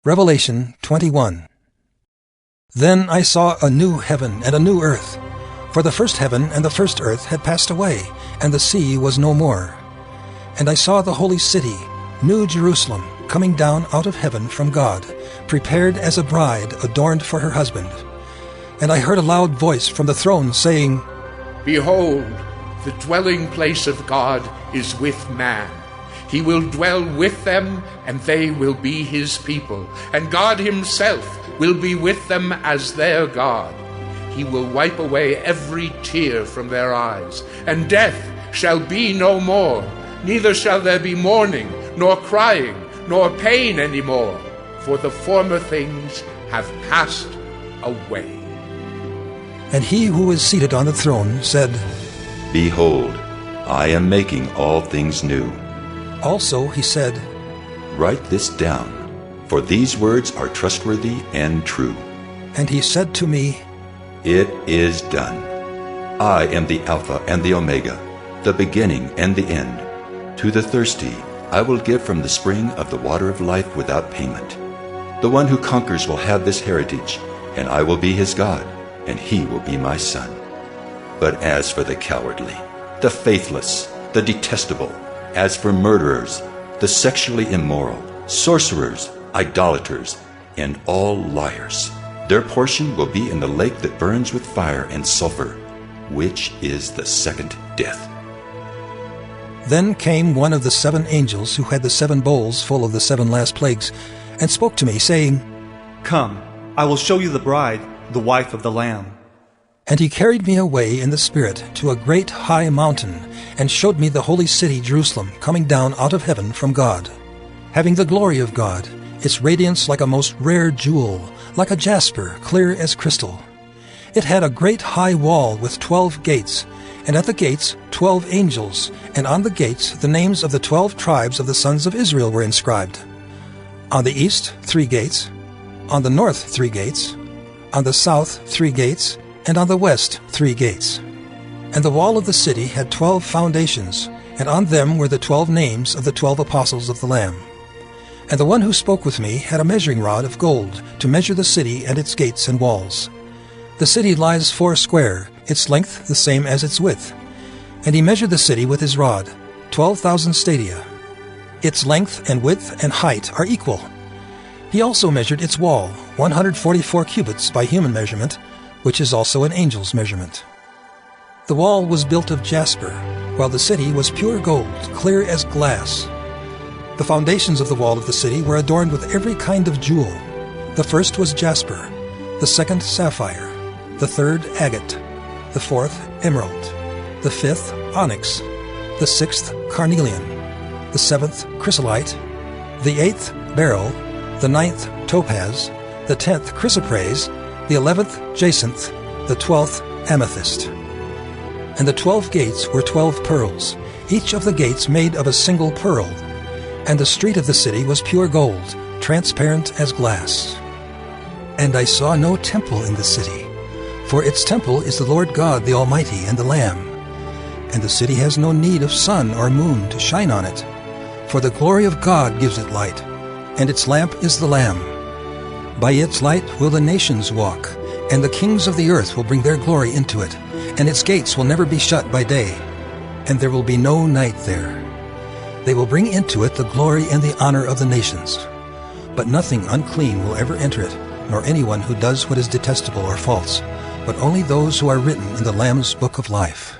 Revelation 21. Then I saw a new heaven and a new earth, for the first heaven and the first earth had passed away, and the sea was no more. And I saw the holy city, New Jerusalem, coming down out of heaven from God, prepared as a bride adorned for her husband. And I heard a loud voice from the throne saying, Behold, the dwelling place of God is with man. He will dwell with them, and they will be his people. And God himself will be with them as their God. He will wipe away every tear from their eyes, and death shall be no more. Neither shall there be mourning, nor crying, nor pain any more, for the former things have passed away. And he who was seated on the throne said, Behold, I am making all things new. Also he said, Write this down, for these words are trustworthy and true. And he said to me, It is done. I am the Alpha and the Omega, the beginning and the end. To the thirsty I will give from the spring of the water of life without payment. The one who conquers will have this heritage, and I will be his God, and he will be my son. But as for the cowardly, the faithless, the detestable, as for murderers, the sexually immoral, sorcerers, idolaters, and all liars, their portion will be in the lake that burns with fire and sulfur, which is the second death. Then came one of the 7 angels who had the 7 bowls full of the 7 last plagues, and spoke to me, saying, Come, I will show you the bride, the wife of the Lamb. And he carried me away in the Spirit to a great high mountain, and showed me the holy city Jerusalem coming down out of heaven from God, having the glory of God, its radiance like a most rare jewel, like a jasper, clear as crystal. It had a great high wall with 12 gates, and at the gates 12 angels, and on the gates the names of the 12 tribes of the sons of Israel were inscribed. On the east 3 gates, on the north 3 gates, on the south 3 gates, and on the west 3 gates. And the wall of the city had 12 foundations, and on them were the 12 names of the 12 apostles of the Lamb. And the one who spoke with me had a measuring rod of gold to measure the city and its gates and walls. The city lies 4 square, its length the same as its width. And he measured the city with his rod, 12,000 stadia. Its length and width and height are equal. He also measured its wall, 144 cubits by human measurement, which is also an angel's measurement. The wall was built of jasper, while the city was pure gold, clear as glass. The foundations of the wall of the city were adorned with every kind of jewel. The first was jasper, the second sapphire, the third agate, the fourth emerald, the fifth onyx, the sixth carnelian, the 7th chrysolite, the 8th beryl, the 9th topaz, the 10th chrysoprase, the 11th jacinth, the 12th amethyst. And the 12 gates were 12 pearls, each of the gates made of a single pearl. And the street of the city was pure gold, transparent as glass. And I saw no temple in the city, for its temple is the Lord God the Almighty and the Lamb. And the city has no need of sun or moon to shine on it, for the glory of God gives it light, and its lamp is the Lamb. By its light will the nations walk, and the kings of the earth will bring their glory into it, and its gates will never be shut by day, and there will be no night there. They will bring into it the glory and the honor of the nations. But nothing unclean will ever enter it, nor anyone who does what is detestable or false, but only those who are written in the Lamb's book of life.